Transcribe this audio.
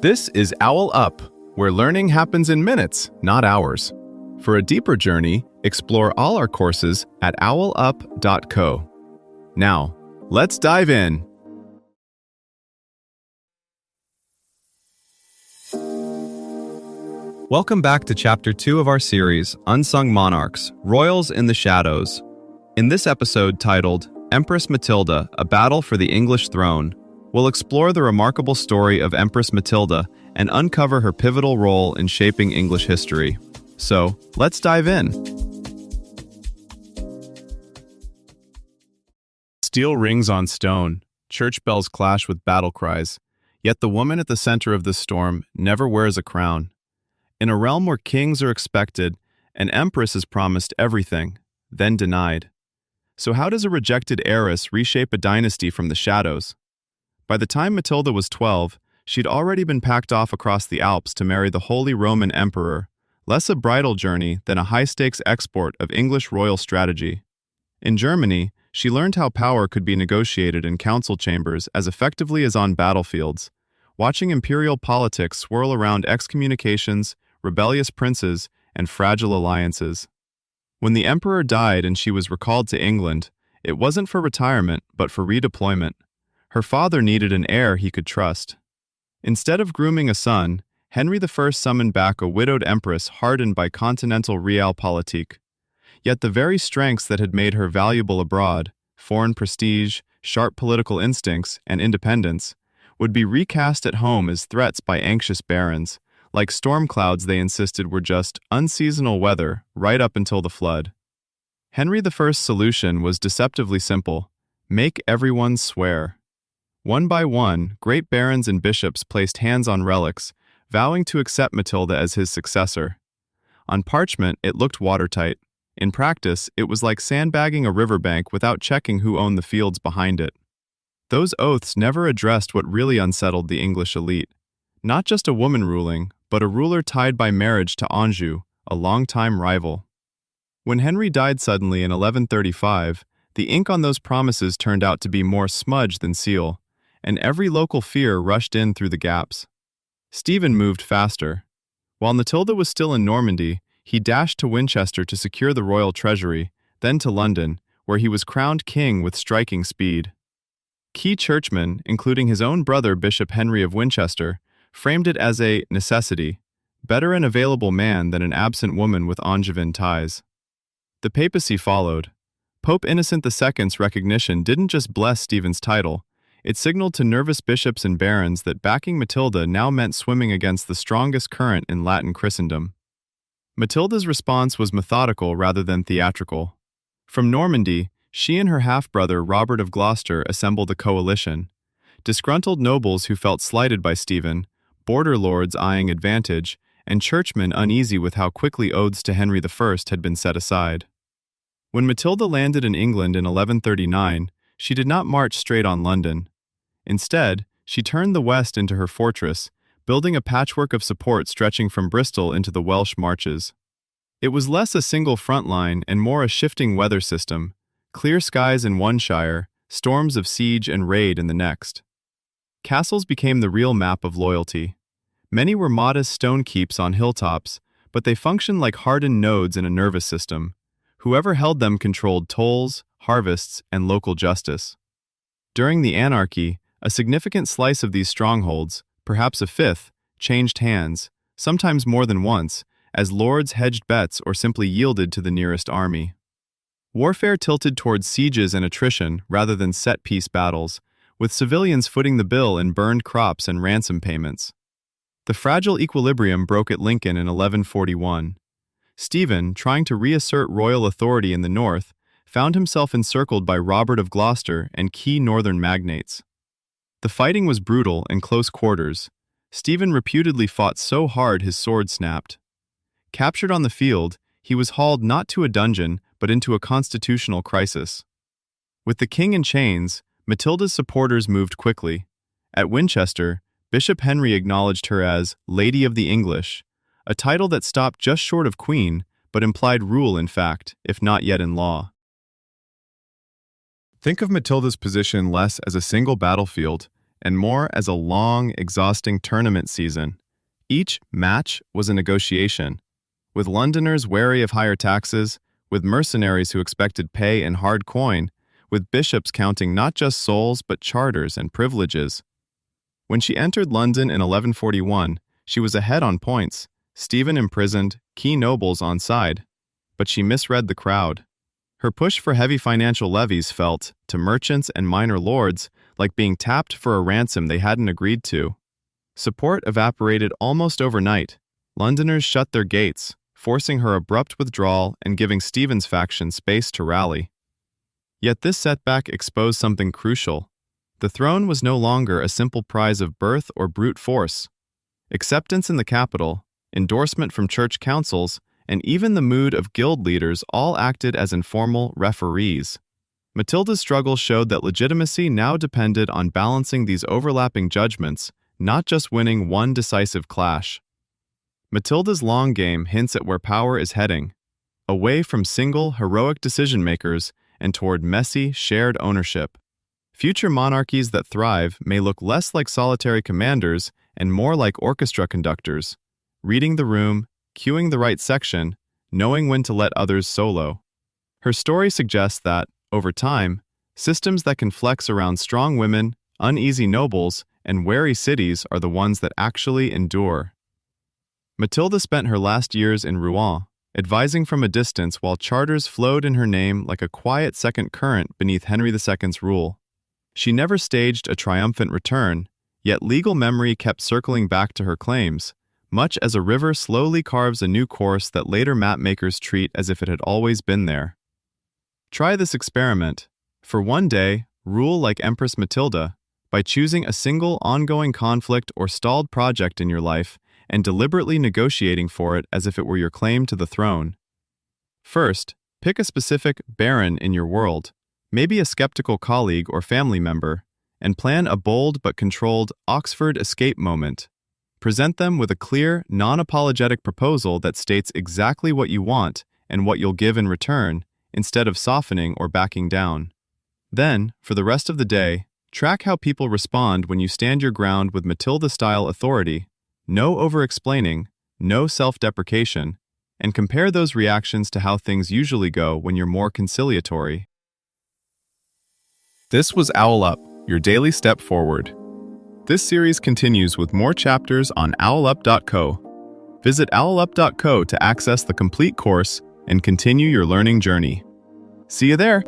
This is OwlUp, where learning happens in minutes, not hours. For a deeper journey, explore all our courses at owlup.co. Now, let's dive in. Welcome back to Chapter 2 of our series, Unsung Monarchs, Royals in the Shadows. In this episode titled, Empress Matilda, A Battle for the English Throne, we'll explore the remarkable story of Empress Matilda and uncover her pivotal role in shaping English history. So, let's dive in. Steel rings on stone, church bells clash with battle cries, yet the woman at the center of this storm never wears a crown. In a realm where kings are expected, an empress is promised everything, then denied. So how does a rejected heiress reshape a dynasty from the shadows? By the time Matilda was 12, she'd already been packed off across the Alps to marry the Holy Roman Emperor, less a bridal journey than a high-stakes export of English royal strategy. In Germany, she learned how power could be negotiated in council chambers as effectively as on battlefields, watching imperial politics swirl around excommunications, rebellious princes, and fragile alliances. When the emperor died and she was recalled to England, it wasn't for retirement, but for redeployment. Her father needed an heir he could trust. Instead of grooming a son, Henry I summoned back a widowed empress hardened by continental realpolitik. Yet the very strengths that had made her valuable abroad, foreign prestige, sharp political instincts, and independence, would be recast at home as threats by anxious barons, like storm clouds they insisted were just unseasonal weather right up until the flood. Henry I's solution was deceptively simple: make everyone swear. One by one, great barons and bishops placed hands on relics, vowing to accept Matilda as his successor. On parchment, it looked watertight. In practice, it was like sandbagging a riverbank without checking who owned the fields behind it. Those oaths never addressed what really unsettled the English elite. Not just a woman ruling, but a ruler tied by marriage to Anjou, a longtime rival. When Henry died suddenly in 1135, the ink on those promises turned out to be more smudge than seal, and every local fear rushed in through the gaps. Stephen moved faster. While Matilda was still in Normandy, he dashed to Winchester to secure the royal treasury, then to London, where he was crowned king with striking speed. Key churchmen, including his own brother Bishop Henry of Winchester, framed it as a necessity, better an available man than an absent woman with Angevin ties. The papacy followed. Pope Innocent II's recognition didn't just bless Stephen's title, it signaled to nervous bishops and barons that backing Matilda now meant swimming against the strongest current in Latin Christendom. Matilda's response was methodical rather than theatrical. From Normandy, she and her half-brother Robert of Gloucester assembled a coalition. Disgruntled nobles who felt slighted by Stephen, border lords eyeing advantage, and churchmen uneasy with how quickly oaths to Henry I had been set aside. When Matilda landed in England in 1139, she did not march straight on London. Instead, she turned the west into her fortress, building a patchwork of support stretching from Bristol into the Welsh marches. It was less a single front line and more a shifting weather system, clear skies in one shire, storms of siege and raid in the next. Castles became the real map of loyalty. Many were modest stone keeps on hilltops, but they functioned like hardened nodes in a nervous system. Whoever held them controlled tolls, harvests, and local justice. During the anarchy, a significant slice of these strongholds, perhaps a fifth, changed hands, sometimes more than once, as lords hedged bets or simply yielded to the nearest army. Warfare tilted towards sieges and attrition rather than set-piece battles, with civilians footing the bill in burned crops and ransom payments. The fragile equilibrium broke at Lincoln in 1141. Stephen, trying to reassert royal authority in the north, found himself encircled by Robert of Gloucester and key northern magnates. The fighting was brutal and close quarters. Stephen reputedly fought so hard his sword snapped. Captured on the field, he was hauled not to a dungeon, but into a constitutional crisis. With the king in chains, Matilda's supporters moved quickly. At Winchester, Bishop Henry acknowledged her as Lady of the English, a title that stopped just short of queen, but implied rule in fact, if not yet in law. Think of Matilda's position less as a single battlefield and more as a long, exhausting tournament season. Each match was a negotiation, with Londoners wary of higher taxes, with mercenaries who expected pay in hard coin, with bishops counting not just souls but charters and privileges. When she entered London in 1141, she was ahead on points, Stephen imprisoned, key nobles on side. But she misread the crowd. Her push for heavy financial levies felt, to merchants and minor lords, like being tapped for a ransom they hadn't agreed to. Support evaporated almost overnight. Londoners shut their gates, forcing her abrupt withdrawal and giving Stephen's faction space to rally. Yet this setback exposed something crucial. The throne was no longer a simple prize of birth or brute force. Acceptance in the capital, endorsement from church councils, and even the mood of guild leaders all acted as informal referees. Matilda's struggle showed that legitimacy now depended on balancing these overlapping judgments, not just winning one decisive clash. Matilda's long game hints at where power is heading, away from single, heroic decision-makers and toward messy, shared ownership. Future monarchies that thrive may look less like solitary commanders and more like orchestra conductors, reading the room, cueing the right section, knowing when to let others solo. Her story suggests that, over time, systems that can flex around strong women, uneasy nobles, and wary cities are the ones that actually endure. Matilda spent her last years in Rouen, advising from a distance while charters flowed in her name like a quiet second current beneath Henry II's rule. She never staged a triumphant return, yet legal memory kept circling back to her claims, much as a river slowly carves a new course that later mapmakers treat as if it had always been there. Try this experiment. For one day, rule like Empress Matilda, by choosing a single ongoing conflict or stalled project in your life and deliberately negotiating for it as if it were your claim to the throne. First, pick a specific baron in your world, maybe a skeptical colleague or family member, and plan a bold but controlled Oxford escape moment. Present them with a clear, non-apologetic proposal that states exactly what you want and what you'll give in return, instead of softening or backing down. Then, for the rest of the day, track how people respond when you stand your ground with Matilda-style authority, no over-explaining, no self-deprecation, and compare those reactions to how things usually go when you're more conciliatory. This was OwlUp, your daily step forward. This series continues with more chapters on OwlUp.co. Visit OwlUp.co to access the complete course and continue your learning journey. See you there!